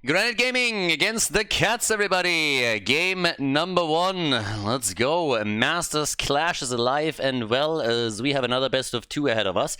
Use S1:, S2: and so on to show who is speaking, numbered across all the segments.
S1: Granite Gaming against the Cats, everybody. Game number 1. Let's go. Masters Clash is alive and well, as we have another best of 2 ahead of us.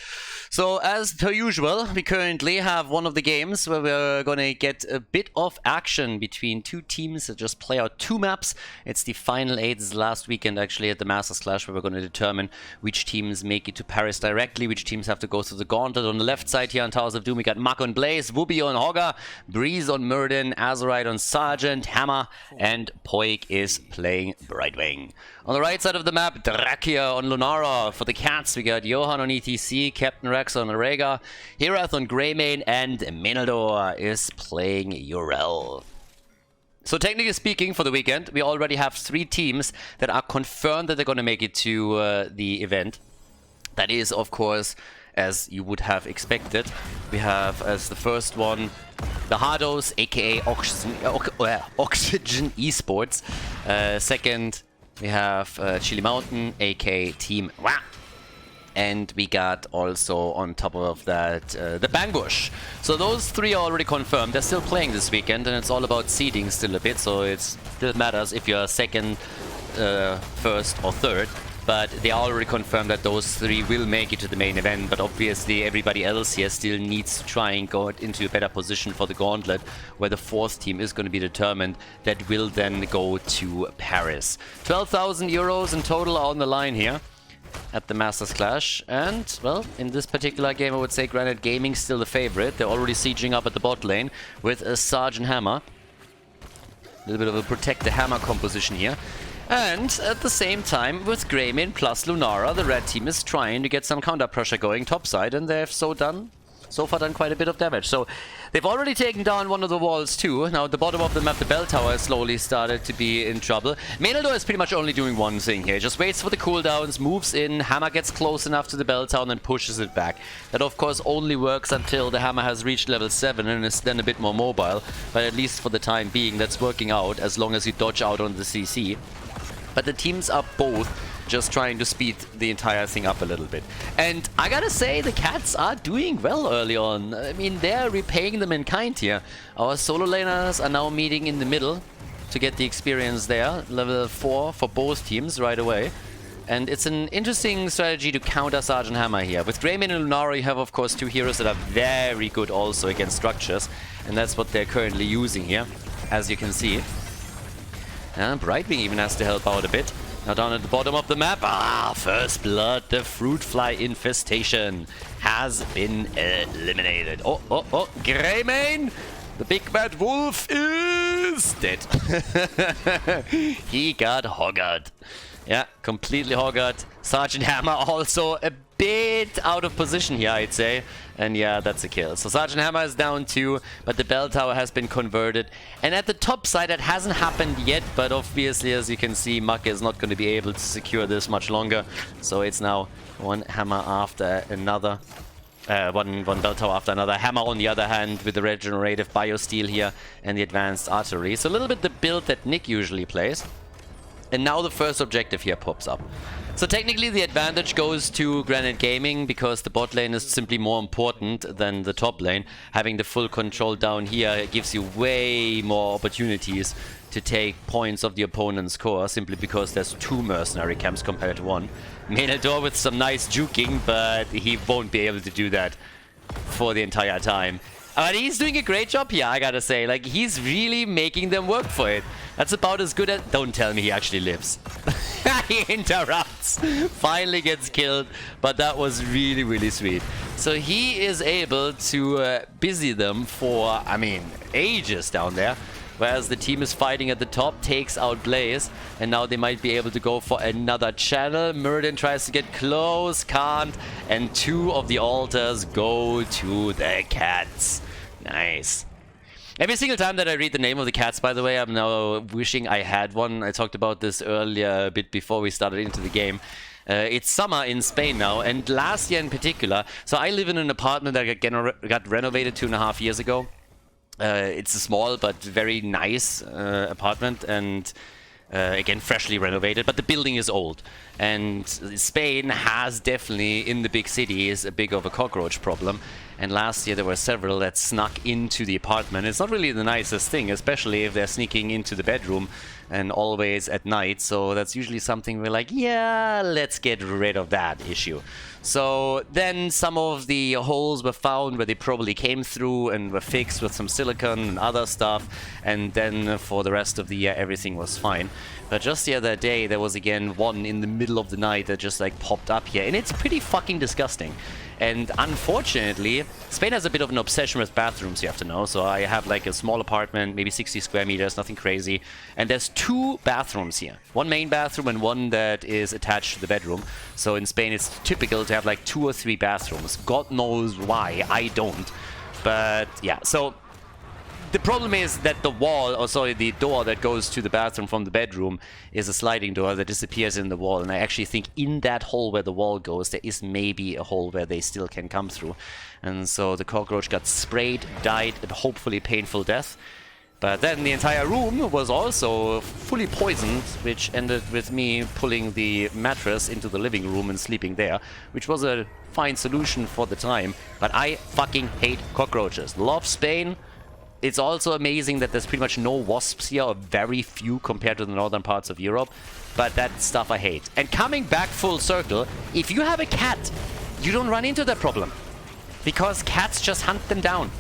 S1: So, as per usual, we currently have one of the games where we're going to get a bit of action between two teams that just play out 2 maps. It's the final 8. This is last weekend, actually, at the Masters Clash, where we're going to determine which teams make it to Paris directly, which teams have to go through the gauntlet. On the left side here on Towers of Doom, we got Mako on Blaze, Whoopi on Hogger, Breeze on Murden, Azurite on Sergeant, Hammer, and Poik is playing Brightwing. On the right side of the map, Drakia on Lunara. For the Cats, we got Johan on ETC, Captain Rex on Rega, Herath on Greymane, and Menaldor is playing Urel. So technically speaking, for the weekend, we already have 3 teams that are confirmed that they're going to make it to the event. That is, of course, as you would have expected. We have as the first one the Hardos, aka Oxygen Esports. Second, we have Chili Mountain, aka Team Wah. And we got also on top of that the Bangbush. So those 3 are already confirmed. They're still playing this weekend, and it's all about seeding still a bit. So it still matters if you're second, first, or third. But they are already confirmed that those 3 will make it to the main event. But obviously everybody else here still needs to try and go into a better position for the gauntlet, where the 4th team is going to be determined. That will then go to Paris. 12,000 euros in total on the line here at the Masters Clash. And, well, in this particular game I would say Granite Gaming still the favorite. They're already sieging up at the bot lane with a Sergeant Hammer. A little bit of a protect the hammer composition here. And at the same time, with Greymane plus Lunara, the red team is trying to get some counter pressure going topside, and they've so far done quite a bit of damage. So they've already taken down one of the walls too. Now at the bottom of the map, the bell tower has slowly started to be in trouble. Menaldor is pretty much only doing one thing here. Just waits for the cooldowns, moves in, Hammer gets close enough to the bell tower and then pushes it back. That of course only works until the Hammer has reached level 7 and is then a bit more mobile. But at least for the time being, that's working out as long as you dodge out on the CC. But the teams are both just trying to speed the entire thing up a little bit. And I gotta say, the Cats are doing well early on. I mean, they're repaying them in kind here. Our solo laners are now meeting in the middle to get the experience there. Level 4 for both teams right away. And it's an interesting strategy to counter Sergeant Hammer here. With Greymane and Lunara, you have, of course, 2 heroes that are very good also against structures. And that's what they're currently using here, as you can see. And Brightwing even has to help out a bit. Now down at the bottom of the map, first blood, the fruit fly infestation has been eliminated. Oh, Greymane, the big bad wolf is dead. He got hoggered. Yeah, completely hoggered. Sergeant Hammer also a bit out of position here, I'd say. And yeah, that's a kill. So Sergeant Hammer is down 2, but the bell tower has been converted. And at the top side, that hasn't happened yet, but obviously, as you can see, Maka is not going to be able to secure this much longer. So it's now one hammer after another. One bell tower after another. Hammer, on the other hand, with the regenerative biosteel here and the advanced artillery. So a little bit the build that Nick usually plays. And now the first objective here pops up. So technically the advantage goes to Granite Gaming because the bot lane is simply more important than the top lane. Having the full control down here gives you way more opportunities to take points of the opponent's core, simply because there's 2 mercenary camps compared to 1. Menaldor with some nice juking, but he won't be able to do that for the entire time. But he's doing a great job here, I gotta say. Like, he's really making them work for it. That's about as good as... Don't tell me he actually lives. He interrupts. Finally gets killed. But that was really, really sweet. So he is able to busy them for, I mean, ages down there. Whereas the team is fighting at the top, takes out Blaze. And now they might be able to go for another channel. Murden tries to get close, can't. And 2 of the altars go to the Cats. Nice. Every single time that I read the name of the Cats, by the way, I'm now wishing I had one. I talked about this earlier, a bit before we started into the game. It's summer in Spain now, and last year in particular. So I live in an apartment that got renovated 2.5 years ago. It's a small but very nice apartment, and again, freshly renovated, but the building is old. And Spain has definitely, in the big cities, a big of a cockroach problem. And last year there were several that snuck into the apartment. It's not really the nicest thing, especially if they're sneaking into the bedroom and always at night. So that's usually something we're like, yeah, let's get rid of that issue. So then some of the holes were found where they probably came through and were fixed with some silicone and other stuff. And then for the rest of the year, everything was fine. But just the other day, there was again one in the middle of the night that just like popped up here. And it's pretty fucking disgusting. And unfortunately, Spain has a bit of an obsession with bathrooms, you have to know. So I have like a small apartment, maybe 60 square meters, nothing crazy. And there's 2 bathrooms here. One main bathroom and one that is attached to the bedroom. So in Spain, it's typical to have like 2 or 3 bathrooms. God knows why, I don't. But yeah, so the problem is that the wall, or sorry, the door that goes to the bathroom from the bedroom is a sliding door that disappears in the wall. And I actually think in that hole where the wall goes, there is maybe a hole where they still can come through. And so the cockroach got sprayed, died, and hopefully painful death. But then the entire room was also fully poisoned, which ended with me pulling the mattress into the living room and sleeping there, which was a fine solution for the time. But I fucking hate cockroaches. Love Spain. It's also amazing that there's pretty much no wasps here, or very few compared to the northern parts of Europe. But that stuff I hate. And coming back full circle, if you have a cat, you don't run into that problem. Because cats just hunt them down.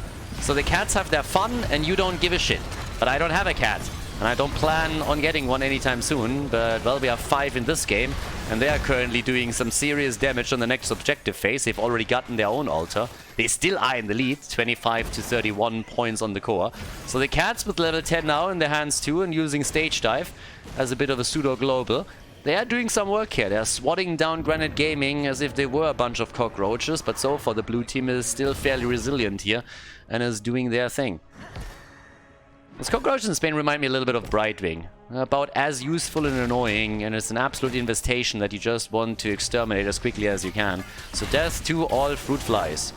S1: So the cats have their fun and you don't give a shit. But I don't have a cat. And I don't plan on getting one anytime soon. But, well, we have 5 in this game. And they are currently doing some serious damage on the next objective phase. They've already gotten their own altar. They still are in the lead, 25 to 31 points on the core. So the cats with level 10 now in their hands too, and using Stage Dive as a bit of a pseudo-global. They are doing some work here. They're swatting down Granite Gaming as if they were a bunch of cockroaches. But so far the blue team is still fairly resilient here and is doing their thing. These cockroaches in Spain remind me a little bit of Brightwing. About as useful and annoying, and it's an absolute infestation that you just want to exterminate as quickly as you can. So death to all fruit flies.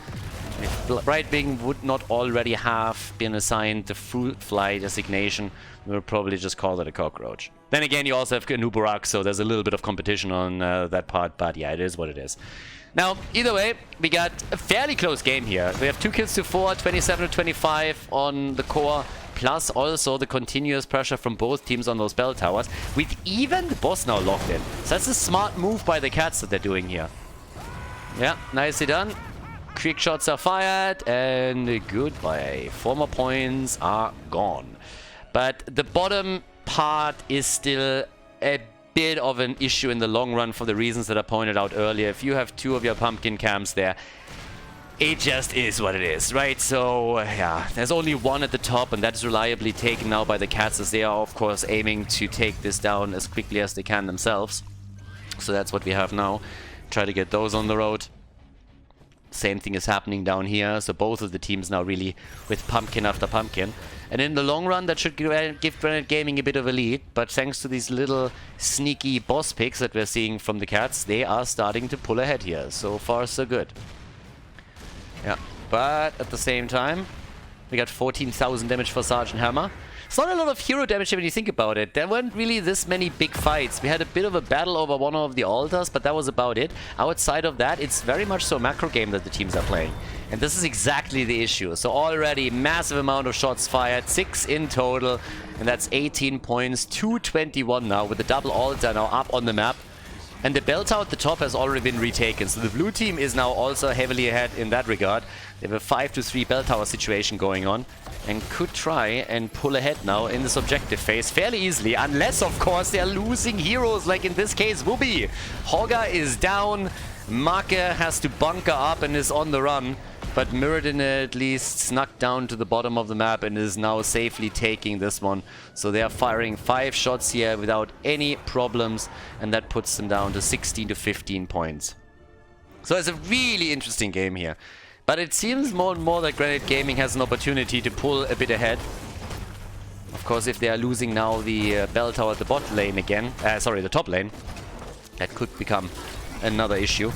S1: If Brightwing would not already have been assigned the fruit fly designation, we would probably just call it a cockroach. Then again, you also have Nubarak, so there's a little bit of competition on that part, but yeah, it is what it is. Now, either way, we got a fairly close game here. We have 2 kills to 4, 27 to 25 on the core, plus also the continuous pressure from both teams on those bell towers, with even the boss now locked in. So that's a smart move by the cats that they're doing here. Yeah, nicely done. Quick shots are fired, and goodbye. 4 more points are gone. But the bottom part is still a bit of an issue in the long run for the reasons that I pointed out earlier. If you have 2 of your pumpkin camps there, it just is what it is, right? So, yeah, there's only 1 at the top, and that is reliably taken now by the cats, as they are, of course, aiming to take this down as quickly as they can themselves. So that's what we have now. Try to get those on the road. Same thing is happening down here, so both of the teams now really with pumpkin after pumpkin. And in the long run, that should give Granite Gaming a bit of a lead, but thanks to these little sneaky boss picks that we're seeing from the cats, they are starting to pull ahead here. So far, so good. Yeah, but at the same time, we got 14,000 damage for Sergeant Hammer. It's not a lot of hero damage when you think about it. There weren't really this many big fights. We had a bit of a battle over one of the altars, but that was about it. Outside of that, it's very much so a macro game that the teams are playing. And this is exactly the issue. So already massive amount of shots fired, 6 in total, and that's 18 points, 221 now with the double altar now up on the map. And the bell tower at the top has already been retaken, so the blue team is now also heavily ahead in that regard. They have a 5-3 bell tower situation going on, and could try and pull ahead now in this objective phase fairly easily, unless of course they are losing heroes, like in this case Wooby. Hogger is down, Marke has to bunker up and is on the run, but Mirrodin at least snuck down to the bottom of the map and is now safely taking this one. So they are firing 5 shots here without any problems, and that puts them down to 16 to 15 points. So it's a really interesting game here. But it seems more and more that Granite Gaming has an opportunity to pull a bit ahead. Of course, if they are losing now the bell tower at the bot lane again, the top lane, that could become another issue.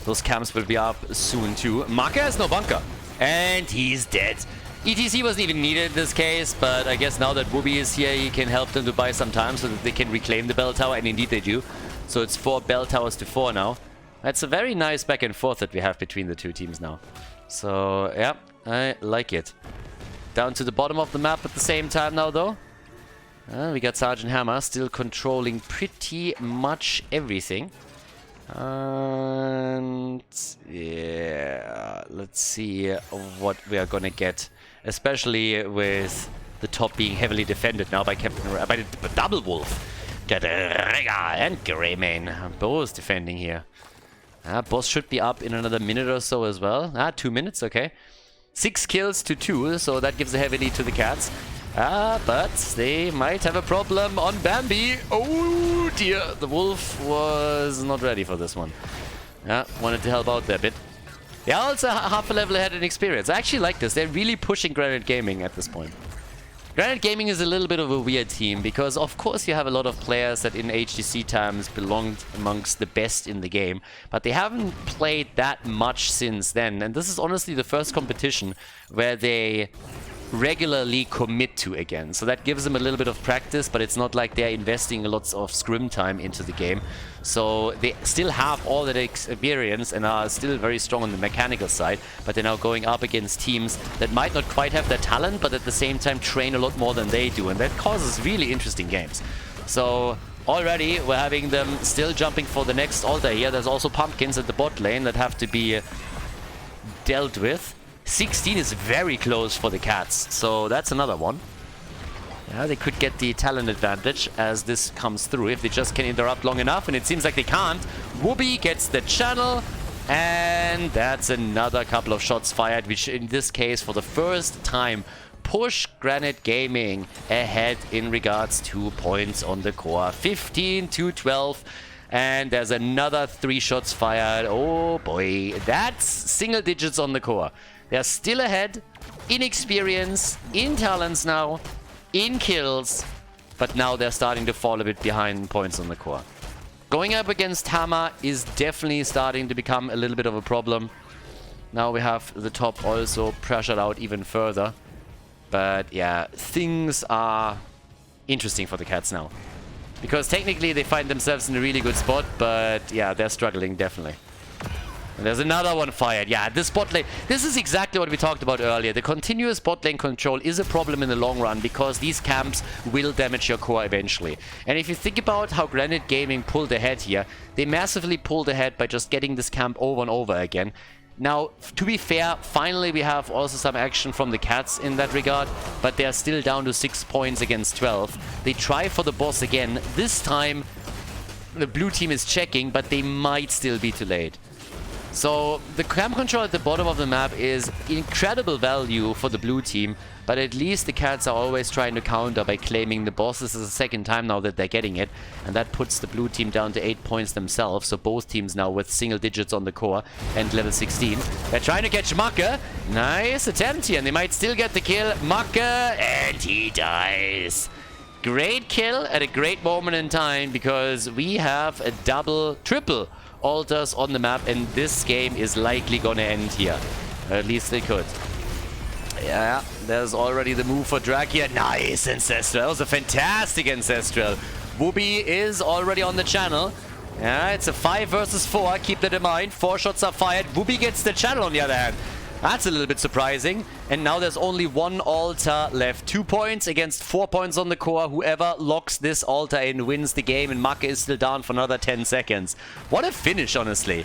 S1: Those camps will be up soon too. Marke has no bunker, and he's dead. ETC wasn't even needed in this case, but I guess now that Wooby is here, he can help them to buy some time so that they can reclaim the bell tower, and indeed they do. So it's 4 bell towers to 4 now. That's a very nice back and forth that we have between the two teams now. So, yeah, I like it. Down to the bottom of the map at the same time now, though. We got Sergeant Hammer still controlling pretty much everything. And yeah, let's see what we are gonna get, especially with the top being heavily defended now by by the Double Wolf. Got Rega and Greymane both defending here. Boss should be up in another minute or so as well. 2 minutes, okay. 6 kills to 2, so that gives a heavy lead to the Cats. But they might have a problem on Bambi. Oh dear, the Wolf was not ready for this one. Wanted to help out there a bit. They're also half a level ahead in experience. I actually like this. They're really pushing Granite Gaming at this point. Granite Gaming is a little bit of a weird team because, of course, you have a lot of players that in HDC times belonged amongst the best in the game, but they haven't played that much since then. And this is honestly the first competition where they regularly commit to again. So that gives them a little bit of practice, but it's not like they're investing lots of scrim time into the game. So they still have all that experience and are still very strong on the mechanical side, but they're now going up against teams that might not quite have that talent, but at the same time train a lot more than they do, and that causes really interesting games. So already we're having them still jumping for the next altar here. There's also pumpkins at the bot lane that have to be dealt with. 16 is very close for the Cats, so that's another one. Yeah, they could get the talent advantage as this comes through if they just can interrupt long enough, and it seems like they can't. Whoopi gets the channel, and that's another couple of shots fired, which in this case, for the first time, push Granite Gaming ahead in regards to points on the core. 15 to 12. And there's another 3 shots fired. Oh boy, that's single digits on the core. They're still ahead in experience, in talents now, in kills, but now they're starting to fall a bit behind points on the core. Going up against Hammer is definitely starting to become a little bit of a problem. Now we have the top also pressured out even further. But yeah, things are interesting for the Cats now. Because technically they find themselves in a really good spot, but yeah, they're struggling definitely. And there's another one fired. Yeah, this bot lane, this is exactly what we talked about earlier. The continuous bot lane control is a problem in the long run because these camps will damage your core eventually. And if you think about how Granite Gaming pulled ahead here, they massively pulled ahead by just getting this camp over and over again. Now, to be fair, finally we have also some action from the Cats in that regard, but they're still down to 6 points against 12. They try for the boss again. This time, the blue team is checking, but they might still be too late. So, the camp control at the bottom of the map is incredible value for the blue team, but at least the Cats are always trying to counter by claiming the boss. This is the second time now that they're getting it, and that puts the blue team down to 8 points themselves, so both teams now with single digits on the core and level 16. They're trying to catch Macke. Nice attempt here, and they might still get the kill. Macke, and he dies. Great kill at a great moment in time, because we have a triple altars on the map, and this game is likely gonna end here. At least they could. Yeah, there's already the move for Drag here. Nice Ancestral. That was a fantastic Ancestral. Whoopi is already on the channel. Yeah, it's a 5 versus 4. Keep that in mind. 4 shots are fired. Whoopi gets the channel on the other hand. That's a little bit surprising. And now there's only 1 altar left. 2 points against 4 points on the core. Whoever locks this altar in wins the game, and Macke is still down for another 10 seconds. What a finish, honestly.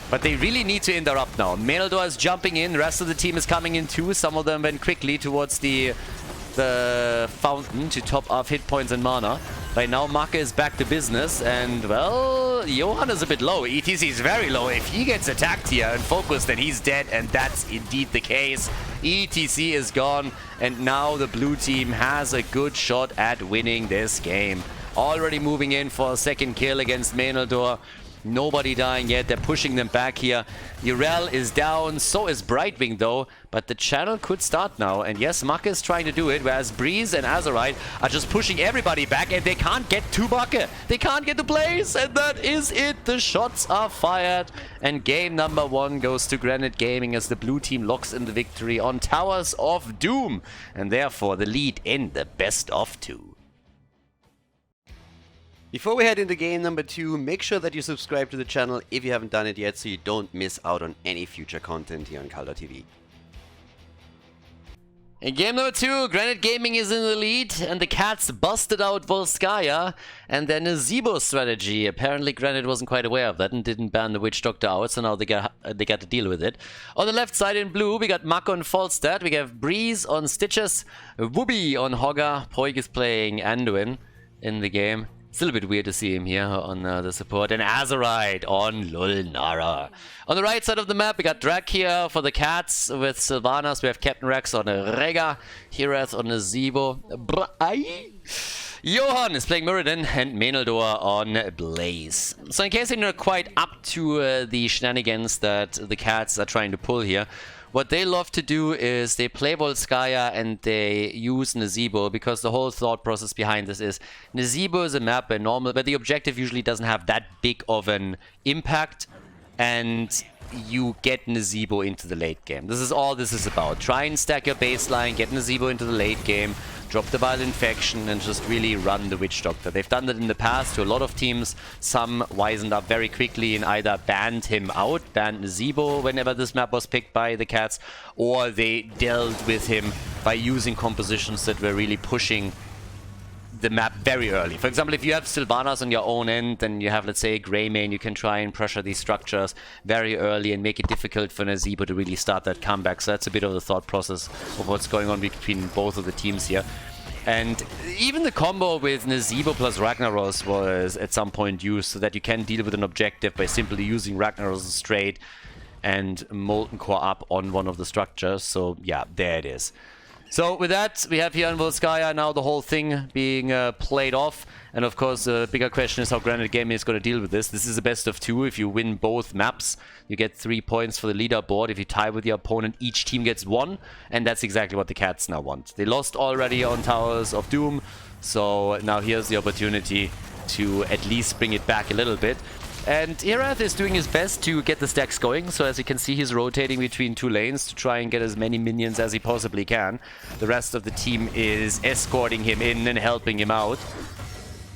S1: But they really need to interrupt now. Khaldor is jumping in. The rest of the team is coming in too. Some of them went quickly towards the fountain to top off hit points and mana. By now, Macke is back to business. And, well, Johan is a bit low. ETC is very low. If he gets attacked here and focused, then he's dead. And that's indeed the case. ETC is gone. And now the blue team has a good shot at winning this game. Already moving in for a second kill against Khaldor. Nobody dying yet. They're pushing them back here. Urel is down. So is Brightwing, though. But the channel could start now. And yes, Macke is trying to do it. Whereas Breeze and Azerite are just pushing everybody back. And they can't get to Macke. They can't get to Blaze. And that is it. The shots are fired. And game number 1 goes to Granite Gaming as the blue team locks in the victory on Towers of Doom. And therefore the lead in the best of 2.
S2: Before we head into game number 2, make sure that you subscribe to the channel if you haven't done it yet so you don't miss out on any future content here on Khaldor TV.
S1: In game number 2, Granite Gaming is in the lead, and the Cats busted out Volskaya and their Nazeebo strategy. Apparently Granite wasn't quite aware of that and didn't ban the Witch Doctor out, so now they got to deal with it. On the left side in blue, we got Mako on Falstad, we have Breeze on Stitches, Wooby on Hogger, Poik is playing Anduin in the game. It's a little bit weird to see him here on the support. And Azerite on Lulnara. On the right side of the map, we got Drak here for the Cats with Sylvanas. We have Captain Rex on a Rega, Hirath on a Nazeebo. Johan is playing Muradin and Meneldor on Blaze. So in case you're not quite up to the shenanigans that the Cats are trying to pull here, what they love to do is they play Volskaya and they use Nazeebo, because the whole thought process behind this is Nazeebo is a map where the objective usually doesn't have that big of an impact, and you get Nazeebo into the late game. This is all this is about. Try and stack your baseline, get Nazeebo into the late game, drop the Vile Infection, and just really run the Witch Doctor. They've done that in the past to a lot of teams. Some wisened up very quickly and either banned him out, banned Nazeebo whenever this map was picked by the Cats, or they dealt with him by using compositions that were really pushing the map very early. For example, if you have Sylvanas on your own end, and you have, let's say, a Greymane, you can try and pressure these structures very early and make it difficult for Nazeebo to really start that comeback. So that's a bit of the thought process of what's going on between both of the teams here. And even the combo with Nazeebo plus Ragnaros was at some point used so that you can deal with an objective by simply using Ragnaros straight and Molten Core up on one of the structures. So yeah, there it is. So with that, we have here on Volskaya now the whole thing being played off. And of course, the bigger question is how Granite Gaming is going to deal with this. This is a best of 2. If you win both maps, you get 3 points for the leaderboard. If you tie with your opponent, each team gets 1. And that's exactly what the Cats now want. They lost already on Towers of Doom. So now here's the opportunity to at least bring it back a little bit. And Hirath is doing his best to get the stacks going, so as you can see he's rotating between 2 lanes to try and get as many minions as he possibly can. The rest of the team is escorting him in and helping him out.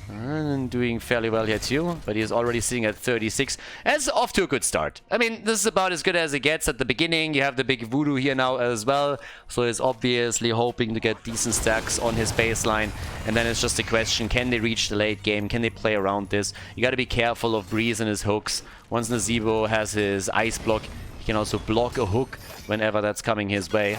S1: And doing fairly well here too, but he's already sitting at 36. That's off to a good start. I mean, this is about as good as it gets at the beginning. You have the big voodoo here now as well, so he's obviously hoping to get decent stacks on his baseline. And then it's just a question, can they reach the late game? Can they play around this? You gotta be careful of Breeze and his hooks. Once Nazeebo has his ice block, he can also block a hook whenever that's coming his way.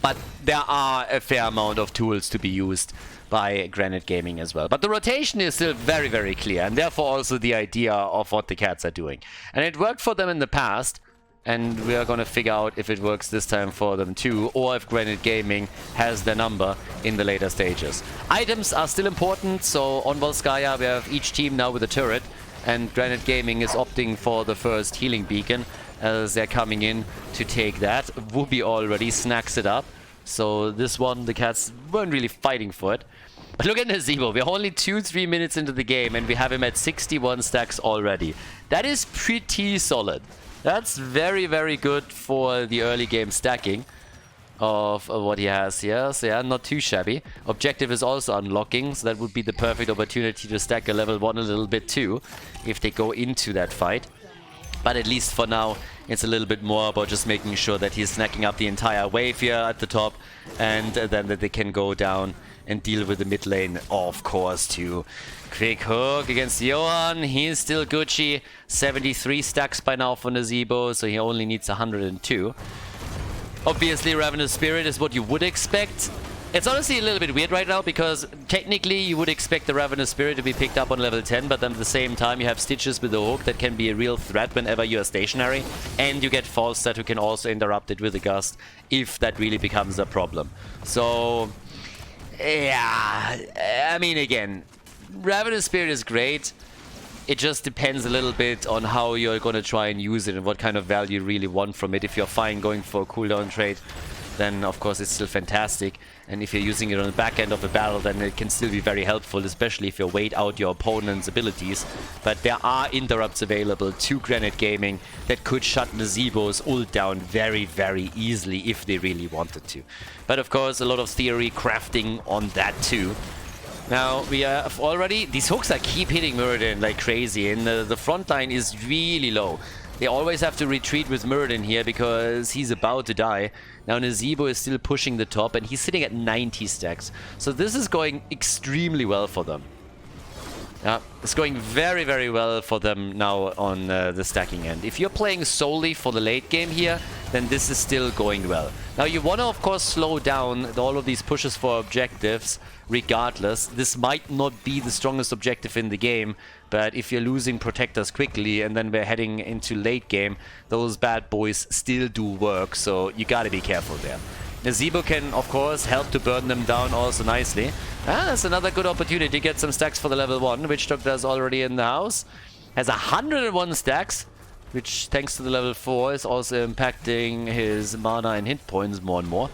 S1: But there are a fair amount of tools to be used by Granite Gaming as well. But the rotation is still very, very clear, and therefore also the idea of what the Cats are doing. And it worked for them in the past, and we are going to figure out if it works this time for them too, or if Granite Gaming has their number in the later stages. Items are still important, so on Volskaya we have each team now with a turret, and Granite Gaming is opting for the first healing beacon as they're coming in to take that. Wooby already snacks it up, so this one the Cats weren't really fighting for it. But look at Nazeebo, we're only 2-3 minutes into the game and we have him at 61 stacks already. That is pretty solid. That's very, very good for the early game stacking of what he has here. So yeah, not too shabby. Objective is also unlocking, so that would be the perfect opportunity to stack a level 1 a little bit too, if they go into that fight. But at least for now, it's a little bit more about just making sure that he's snacking up the entire wave here at the top, and then that they can go down and deal with the mid lane, of course, too. Quick hook against Johan. He's still Gucci. 73 stacks by now for Nazeebo, so he only needs 102. Obviously, Ravenous Spirit is what you would expect. It's honestly a little bit weird right now, because technically you would expect the Ravenous Spirit to be picked up on level 10, but then at the same time you have Stitches with the hook that can be a real threat whenever you are stationary, and you get Falstad who can also interrupt it with a gust if that really becomes a problem. So, yeah, I mean, again, Ravenous Spirit is great. It just depends a little bit on how you're going to try and use it and what kind of value you really want from it. If you're fine going for a cooldown trade, then of course it's still fantastic. And if you're using it on the back end of a battle, then it can still be very helpful, especially if you wait out your opponent's abilities. But there are interrupts available to Granite Gaming that could shut Nazeebo's ult down very, very easily if they really wanted to. But of course, a lot of theory crafting on that too. Now, we have already... These hooks that keep hitting Muradin like crazy, and the front line is really low. They always have to retreat with Muradin here because he's about to die. Now, Nazeebo is still pushing the top, and he's sitting at 90 stacks. So this is going extremely well for them. Yeah, it's going very, very well for them now on the stacking end. If you're playing solely for the late game here, then this is still going well. Now, you want to, of course, slow down all of these pushes for objectives regardless. This might not be the strongest objective in the game, but if you're losing protectors quickly and then we're heading into late game, those bad boys still do work, so you gotta be careful there. Nazeebo can, of course, help to burn them down also nicely. That's another good opportunity to get some stacks for the level 1, which Doctor is already in the house. Has 101 stacks, which, thanks to the level 4, is also impacting his mana and hit points more and more.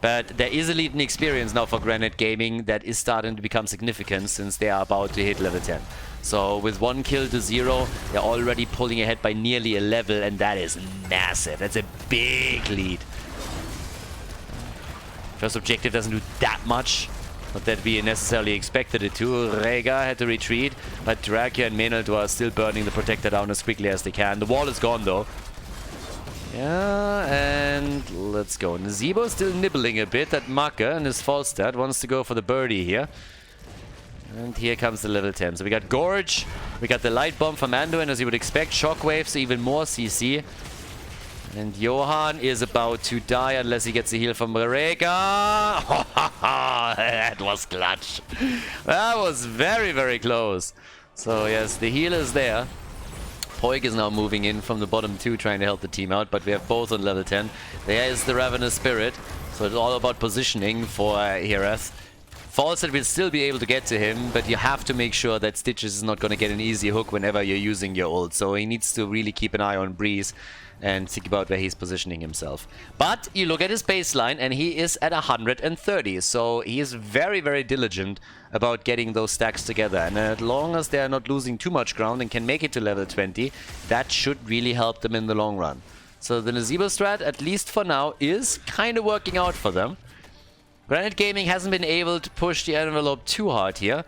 S1: But there is a lead in experience now for Granite Gaming that is starting to become significant since they are about to hit level 10. So with 1 kill to 0, they're already pulling ahead by nearly a level, and that is massive. That's a big lead. First objective doesn't do that much. Not that we necessarily expected it to. Rega had to retreat, but Dracula and Meneldo are still burning the protector down as quickly as they can. The wall is gone though. Yeah, and let's go. Nazeebo still nibbling a bit at Maka, and his Falstad wants to go for the birdie here. And here comes the level 10. So we got Gorge, we got the Light Bomb from Mando, and as you would expect, Shockwaves, so even more CC. And Johan is about to die unless he gets a heal from Rega. That was clutch. That was very, very close. So yes, the heal is there. Poik is now moving in from the bottom 2, trying to help the team out, but we have both on level 10. There is the Ravenous Spirit, so it's all about positioning for Hireth. Falstad will still be able to get to him, but you have to make sure that Stitches is not going to get an easy hook whenever you're using your ult, so he needs to really keep an eye on Breeze and think about where he's positioning himself. But you look at his baseline and he is at 130, so he is very, very diligent about getting those stacks together, and as long as they are not losing too much ground and can make it to level 20, that should really help them in the long run. So the Nazeebo strat, at least for now, is kind of working out for them. Granite Gaming hasn't been able to push the envelope too hard here.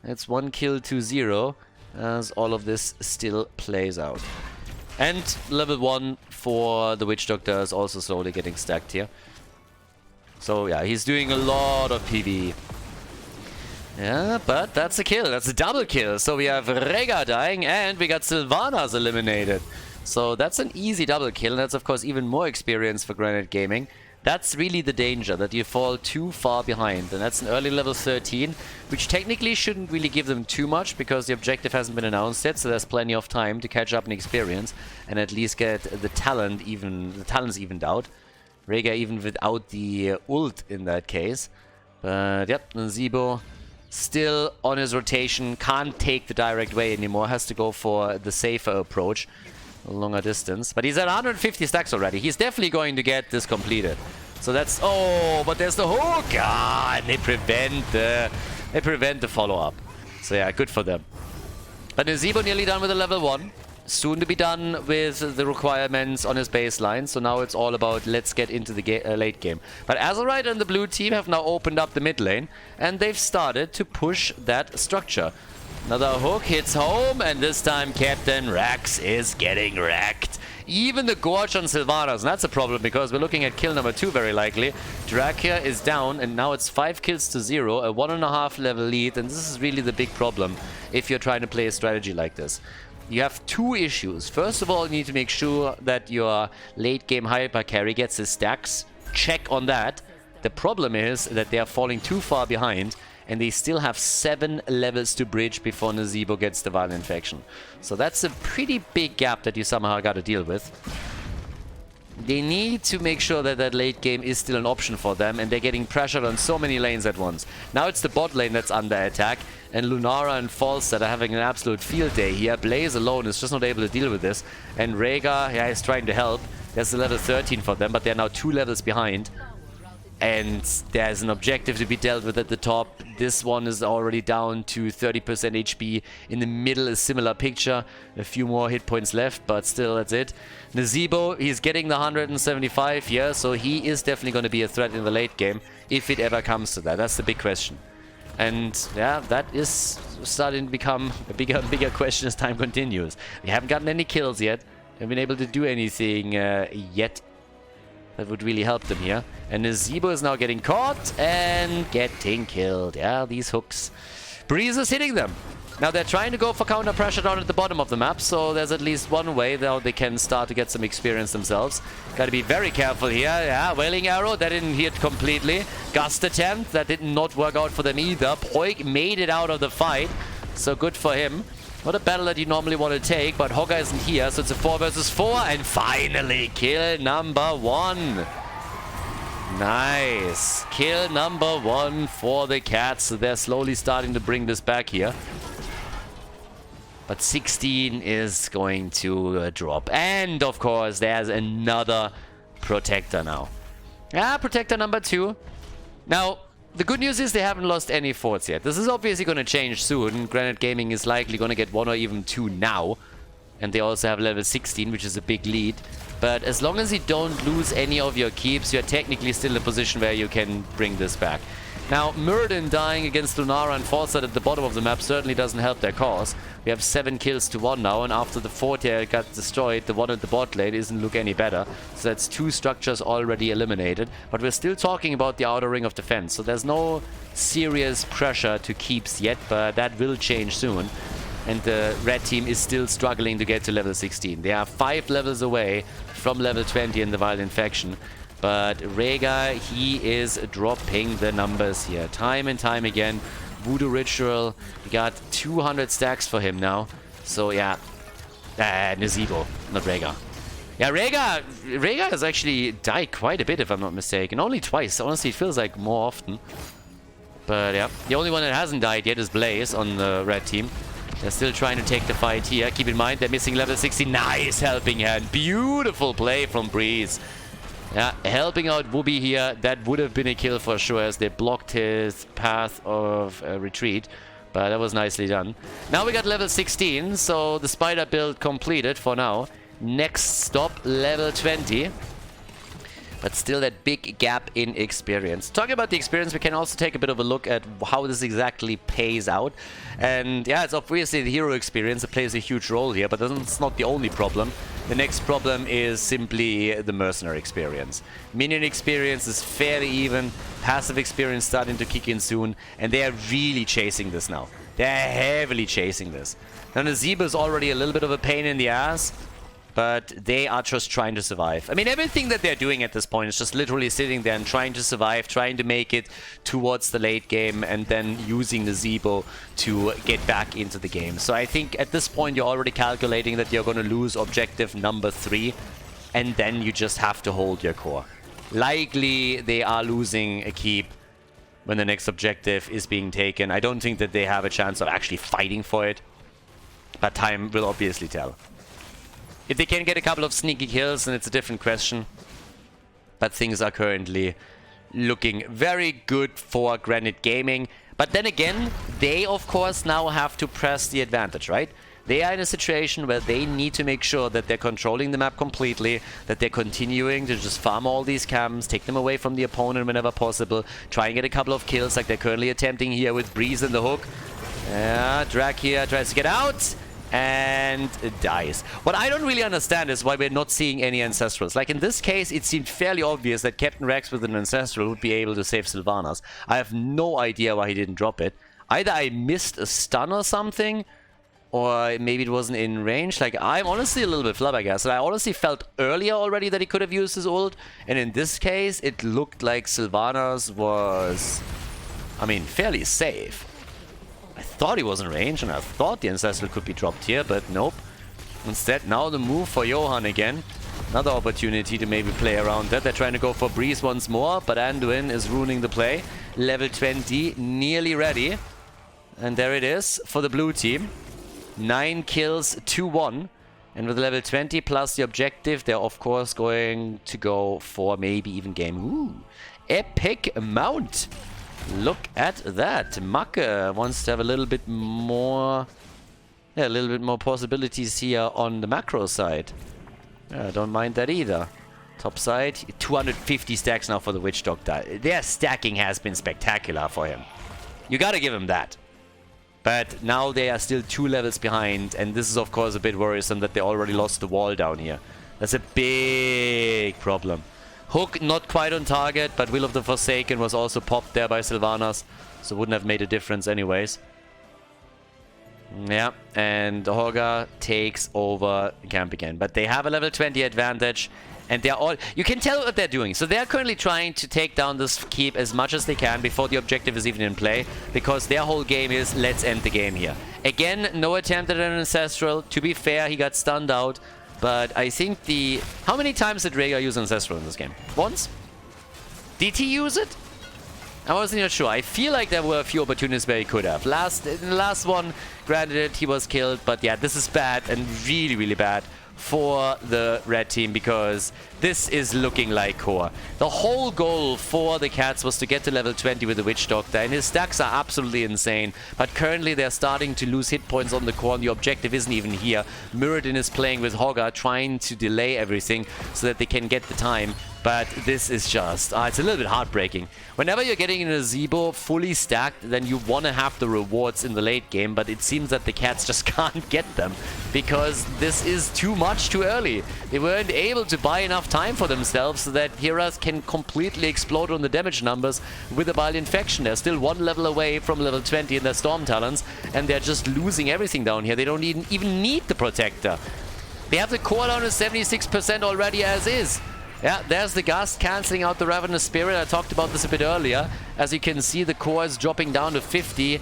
S1: It's 1 kill to 0 as all of this still plays out. And level 1 for the Witch Doctor is also slowly getting stacked here. So yeah, he's doing a lot of PvE. Yeah, but that's a kill. That's a double kill. So we have Rega dying and we got Sylvanas eliminated. So that's an easy double kill, and that's of course even more experience for Granite Gaming. That's really the danger, that you fall too far behind, and that's an early level 13, which technically shouldn't really give them too much because the objective hasn't been announced yet, so there's plenty of time to catch up in experience and at least get the talents evened out. Rega even without the ult in that case. But yep, Nazeebo still on his rotation, can't take the direct way anymore, has to go for the safer approach. A longer distance, but he's at 150 stacks already. He's definitely going to get this completed. So that's... Oh, but there's the hook! Ah, and they prevent the follow-up. So yeah, good for them. But Nazeebo nearly done with the level 1. Soon to be done with the requirements on his baseline. So now it's all about let's get into the late game. But Azerite and the blue team have now opened up the mid lane, and they've started to push that structure. Another hook hits home, and this time Captain Rax is getting wrecked. Even the Gorge on Sylvanas, and that's a problem because we're looking at kill number 2 very likely. Dracula is down, and now it's 5 kills to 0, a 1.5 level lead, and this is really the big problem if you're trying to play a strategy like this. You have 2 issues. First of all, you need to make sure that your late game hyper carry gets his stacks. Check on that. The problem is that they are falling too far behind, and they still have 7 levels to bridge before Nazeebo gets the Violent Infection. So that's a pretty big gap that you somehow got to deal with. They need to make sure that that late game is still an option for them, and they're getting pressured on so many lanes at once. Now it's the bot lane that's under attack, and Lunara and Falstad are having an absolute field day here. Blaze alone is just not able to deal with this, and Rega, yeah, is trying to help. There's a level 13 for them, but they're now 2 levels behind. And there's an objective to be dealt with at the top. This one is already down to 30% HP. In the middle, a similar picture. A few more hit points left, but still, that's it. Nazeebo, he's getting the 175 here, so he is definitely going to be a threat in the late game, if it ever comes to that. That's the big question. And yeah, that is starting to become a bigger and bigger question as time continues. We haven't gotten any kills yet. Haven't been able to do anything yet that would really help them here. And Nazeebo is now getting caught and getting killed. Yeah, these hooks. Breeze is hitting them. Now they're trying to go for counter pressure down at the bottom of the map, so there's at least one way though they can start to get some experience themselves. Gotta be very careful here. Yeah, Wailing Arrow, that didn't hit completely. Gust Attempt, that did not work out for them either. Poik made it out of the fight, so good for him. Not a battle that you normally want to take, but Hogger isn't here, so it's a 4 versus 4, and finally kill number 1. Nice. Kill number 1 for the Cats. So they're slowly starting to bring this back here. But 16 is going to drop. And, of course, there's another Protector now. Yeah, Protector number 2. Now, the good news is they haven't lost any forts yet. This is obviously going to change soon. Granite Gaming is likely going to get 1 or even 2 now. And they also have level 16, which is a big lead. But as long as you don't lose any of your keeps, you're technically still in a position where you can bring this back. Now, Murden dying against Lunara and Foresight at the bottom of the map certainly doesn't help their cause. We have 7 kills to 1 now, and after the fort here got destroyed, the one at the bot lane doesn't look any better. So that's 2 structures already eliminated. But we're still talking about the outer ring of defense, so there's no serious pressure to keeps yet, but that will change soon. And the red team is still struggling to get to level 16. They are 5 levels away from level 20 in the Wild Infection. But Rhaegar, he is dropping the numbers here. Time and time again. Voodoo Ritual, we got 200 stacks for him now. So yeah, Nazeebo, not Rhaegar. Yeah, Rhaegar has actually died quite a bit if I'm not mistaken. Only twice, honestly it feels like more often. But yeah, the only one that hasn't died yet is Blaze on the red team. They're still trying to take the fight here. Keep in mind, they're missing level 60. Nice helping hand. Beautiful play from Breeze. Yeah, helping out Wooby here. That would have been a kill for sure as they blocked his path of retreat. But that was nicely done. Now we got level 16, so the spider build completed for now. Next stop, level 20. But still that big gap in experience. Talking about the experience, we can also take a bit of a look at how this exactly pays out. And yeah, it's obviously the hero experience that plays a huge role here, but that's not the only problem. The next problem is simply the mercenary experience. Minion experience is fairly even, passive experience starting to kick in soon, and they are really chasing this now. They're heavily chasing this. Now Nazeebo is already a little bit of a pain in the ass, but they are just trying to survive. I mean, everything that they're doing at this point is just literally sitting there and trying to survive, trying to make it towards the late game, and then using Nazeebo to get back into the game. So I think at this point you're already calculating that you're going to lose objective number 3, and then you just have to hold your core. Likely they are losing a keep when the next objective is being taken. I don't think that they have a chance of actually fighting for it, but time will obviously tell. If they can get a couple of sneaky kills, then it's a different question. But things are currently looking very good for Granite Gaming. But then again, they of course now have to press the advantage, right? They are in a situation where they need to make sure that they're controlling the map completely, that they're continuing to just farm all these camps, take them away from the opponent whenever possible, try and get a couple of kills like they're currently attempting here with Breeze in the hook. Yeah, Drag here tries to get out and dies. What I don't really understand is why we're not seeing any Ancestrals. Like in this case, it seemed fairly obvious that Captain Rex with an Ancestral would be able to save Sylvanas. I have no idea why he didn't drop it. Either I missed a stun or something, or maybe it wasn't in range. Like, I'm honestly a little bit flabbergasted. I honestly felt earlier already that he could have used his ult, and in this case, it looked like Sylvanas was, I mean, fairly safe. I thought he was in range, and I thought the Ancestral could be dropped here, but nope. Instead, now the move for Johan again. Another opportunity to maybe play around that. They're trying to go for Breeze once more, but Anduin is ruining the play. Level 20, nearly ready. And there it is for the blue team. 9 kills, 2-1. And with level 20 plus the objective, they're of course going to go for maybe even game. Ooh, epic mount. Look at that. Macke wants to have a little bit more... Yeah, a little bit more possibilities here on the macro side. Yeah, don't mind that either. Top side, 250 stacks now for the Witch Doctor. Their stacking has been spectacular for him. You gotta give him that. But now they are still 2 levels behind, and this is of course a bit worrisome that they already lost the wall down here. That's a big problem. Hook not quite on target, but Will of the Forsaken was also popped there by Sylvanas, so wouldn't have made a difference anyways. Yeah, and Horga takes over camp again. But they have a level 20 advantage, and they're all... You can tell what they're doing. So they're currently trying to take down this keep as much as they can before the objective is even in play, because their whole game is, let's end the game here. Again, no attempt at an Ancestral. To be fair, he got stunned out. But I think the... How many times did Rhaegar use Ancestral in this game? Once? Did he use it? I wasn't even sure. I feel like there were a few opportunities where he could have. In the last one, granted, he was killed. But yeah, this is bad and really, really bad for the red team, because this is looking like core. The whole goal for the Cats was to get to level 20 with the Witch Doctor, and his stacks are absolutely insane. But currently they're starting to lose hit points on the core, and the objective isn't even here. Mirrodin is playing with Hogga, trying to delay everything so that they can get the time. But this is just... it's a little bit heartbreaking. Whenever you're getting in a Nazeebo fully stacked, then you want to have the rewards in the late game, but it seems that the Cats just can't get them, because this is too much too early. They weren't able to buy enough time for themselves so that Heras can completely explode on the damage numbers with a Bile Infection. They're still 1 level away from level 20 in their Storm Talons, and they're just losing everything down here. They don't even need the Protector. They have the core down to 76% already as is. Yeah, there's the Gust cancelling out the Ravenous Spirit. I talked about this a bit earlier. As you can see, the core is dropping down to 50.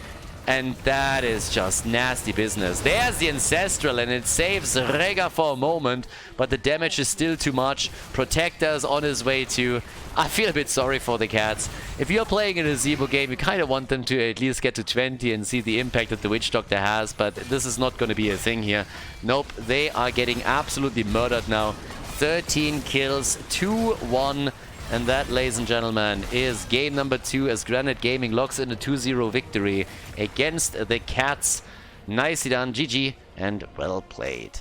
S1: And that is just nasty business. There's the Ancestral, and it saves Rhaegar for a moment. But the damage is still too much. Protector's on his way too. I feel a bit sorry for the Cats. If you're playing in a Nazeebo game, you kind of want them to at least get to 20 and see the impact that the Witch Doctor has. But this is not going to be a thing here. Nope, they are getting absolutely murdered now. 13 kills, 2-1, and that, ladies and gentlemen, is game number 2 as Granite Gaming locks in a 2-0 victory against the Cats. Nicely done, GG, and well played.